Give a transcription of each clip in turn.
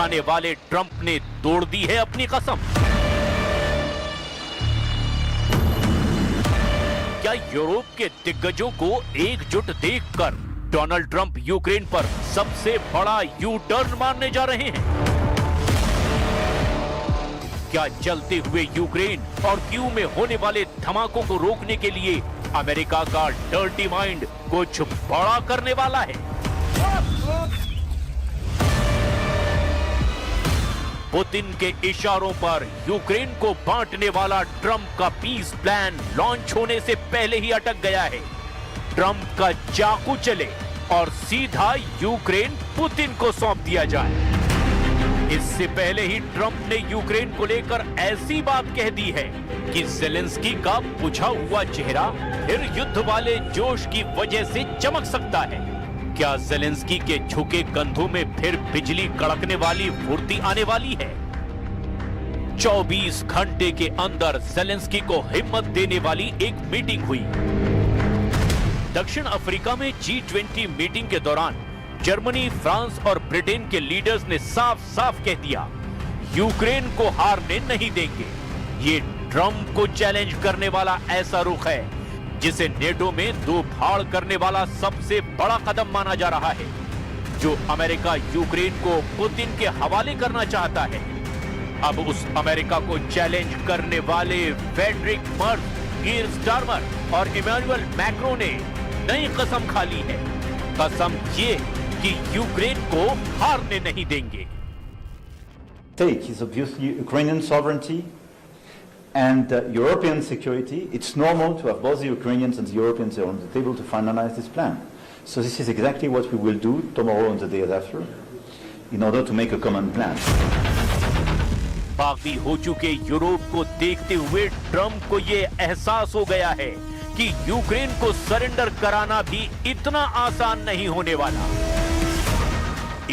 खाने वाले ट्रंप ने तोड़ दी है अपनी कसम। क्या यूरोप के दिग्गजों को एकजुट देखकर डोनाल्ड ट्रंप यूक्रेन पर सबसे बड़ा यू टर्न मारने जा रहे हैं? क्या चलते हुए यूक्रेन और कीव में होने वाले धमाकों को रोकने के लिए अमेरिका का डर्टी माइंड कुछ बड़ा करने वाला है? पुतिन के इशारों पर यूक्रेन को बांटने वाला ट्रंप का पीस प्लान लॉन्च होने से पहले ही अटक गया है। ट्रंप का चाकू चले और सीधा यूक्रेन पुतिन को सौंप दिया जाए। इससे पहले ही ट्रंप ने यूक्रेन को लेकर ऐसी बात कह दी है कि ज़ेलेंस्की का बुझा हुआ चेहरा फिर युद्ध वाले जोश की वजह से चमक सकता है। क्या ज़ेलेंस्की के झुके कंधों में फिर बिजली कड़कने वाली फुर्ती आने वाली है? 24 घंटे के अंदर ज़ेलेंस्की को हिम्मत देने वाली एक मीटिंग हुई। दक्षिण अफ्रीका में G20 मीटिंग के दौरान जर्मनी, फ्रांस और ब्रिटेन के लीडर्स ने साफ साफ कह दिया, यूक्रेन को हारने नहीं देंगे। ये ट्रंप को चैलेंज करने वाला ऐसा रुख है जिसे नेटो में दो फाड़ करने वाला सबसे बड़ा कदम माना जा रहा है। जो अमेरिका यूक्रेन को पुतिन के हवाले करना चाहता है, अब उस अमेरिका को चैलेंज करने वाले फ्रेडरिक मर्ज, कीर स्टारमर और इमैनुअल मैक्रों ने नई कसम खा ली है। कसम ये कि यूक्रेन को हारने नहीं देंगे। Stake is obviously Ukrainian sovereignty and European security. It's normal to have both the Ukrainians and the Europeans on the table to finalize this plan. So this is exactly what we will do tomorrow and the days after in order to make a common plan. बागी हो चुके Europe को देखते हुए Trump को यह एहसास हो गया है कि यूक्रेन को सरेंडर कराना भी इतना आसान नहीं होने वाला।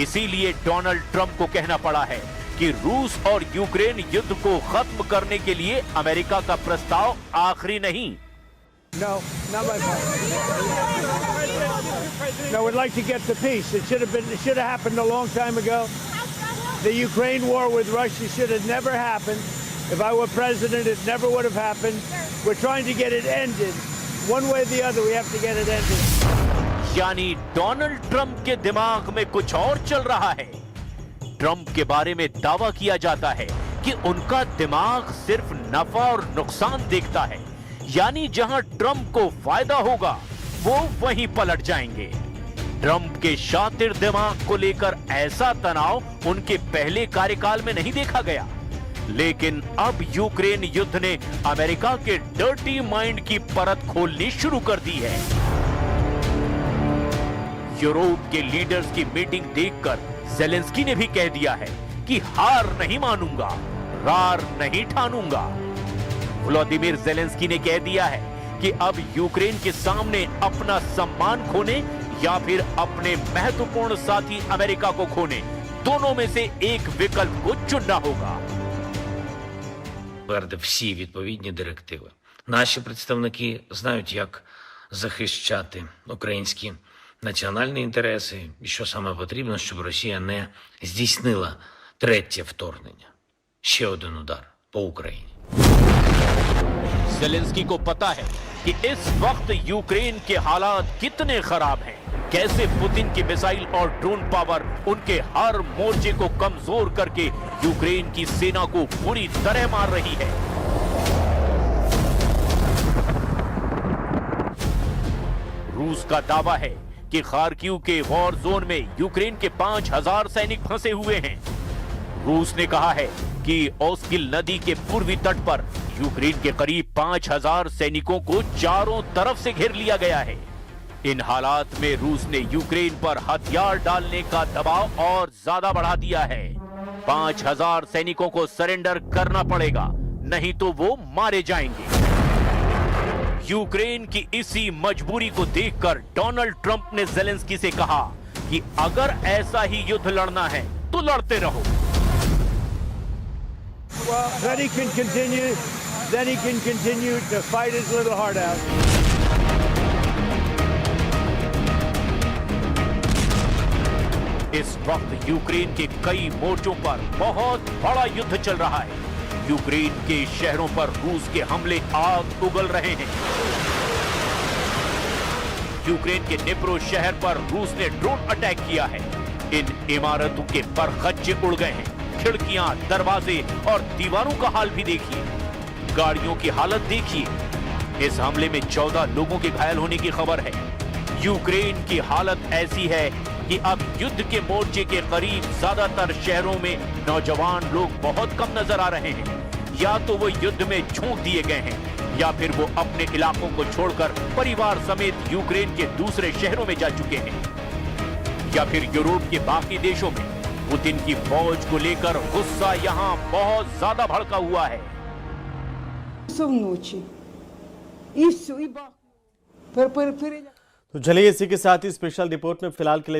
इसीलिए डोनाल्ड ट्रंप को कहना पड़ा है कि रूस और यूक्रेन युद्ध को खत्म करने के लिए अमेरिका का प्रस्ताव आखिरी नहीं। No, not my fault. No, we'd like to get the peace. It should have happened a long time ago. The Ukraine war with Russia should have never happened. If I were president, it never would have happened. We're trying to get it ended. One way or the other, we have to get it ended. यानी Donald Trump के दिमाग में कुछ और चल रहा है। Trump के बारे में दावा किया जाता है कि उनका दिमाग सिर्फ नफा और नुकसान देखता है, यानी जहां ट्रंप को फायदा होगा वो वहीं पलट जाएंगे। ट्रंप के शातिर दिमाग को लेकर ऐसा तनाव उनके पहले कार्यकाल में नहीं देखा गया, लेकिन अब यूक्रेन युद्ध ने अमेरिका के डर्टी माइंड की परत खोलनी शुरू कर दी है। यूरोप के लीडर्स की मीटिंग देखकर ज़ेलेंस्की ने भी कह दिया है कि हार नहीं मानूंगा, रार नहीं ठानूंगा। व्लादिमीर ज़ेलेंस्की ने कह दिया है कि अब यूक्रेन के सामने अपना सम्मान खोने या फिर अपने महत्वपूर्ण साथी अमेरिका को खोने, दोनों में से एक विकल्प को चुनना होगा। Всі відповідні директиви. Наші представники знають, як захищати українські національні інтереси і що саме потрібно, щоб Росія не здійснила третє вторгнення. Ще один удар по Україні. ज़ेलेंस्की को पता है कि इस वक्त यूक्रेन के हालात कितने खराब हैं, कैसे पुतिन की मिसाइल और ड्रोन पावर उनके हर मोर्चे को कमजोर करके यूक्रेन की सेना को पूरी तरह मार रही है। रूस का दावा है कि खार्किव के वॉर जोन में यूक्रेन के 5000 सैनिक फंसे हुए हैं। रूस ने कहा है कि ओस्किल नदी के पूर्वी तट पर यूक्रेन के करीब 5000 सैनिकों को चारों तरफ से घेर लिया गया है। इन हालात में रूस ने यूक्रेन पर हथियार डालने का दबाव और ज्यादा बढ़ा दिया है। 5000 सैनिकों को सरेंडर करना पड़ेगा, नहीं तो वो मारे जाएंगे। यूक्रेन की इसी मजबूरी को देखकर डोनाल्ड ट्रंप ने ज़ेलेंस्की से कहा कि अगर ऐसा ही युद्ध लड़ना है तो लड़ते रहो। Well, then he can continue to fight his little heart out. इस वक्त यूक्रेन के कई मोर्चों पर बहुत बड़ा युद्ध चल रहा है। यूक्रेन के शहरों पर रूस के हमले आग उगल रहे हैं। यूक्रेन के निप्रो शहर पर रूस ने ड्रोन अटैक किया है। इन इमारतों के परखच्चे उड़ गए हैं। खिड़कियां, दरवाजे और दीवारों का हाल भी देखिए। गाड़ियों की हालत देखिए। इस हमले में 14 लोगों के घायल होने की खबर है। यूक्रेन की हालत ऐसी है कि अब युद्ध के मोर्चे के करीब ज्यादातर शहरों में नौजवान लोग बहुत कम नजर आ रहे हैं। या तो वो युद्ध में झोंक दिए गए हैं या फिर वो अपने इलाकों को छोड़कर परिवार समेत यूक्रेन के दूसरे शहरों में जा चुके हैं, या फिर यूरोप के बाकी देशों में पुतिन की फौज को लेकर गुस्सा यहां बहुत ज्यादा भड़का हुआ है। तो चलिए इसी के साथ ही स्पेशल रिपोर्ट में फिलहाल के लिए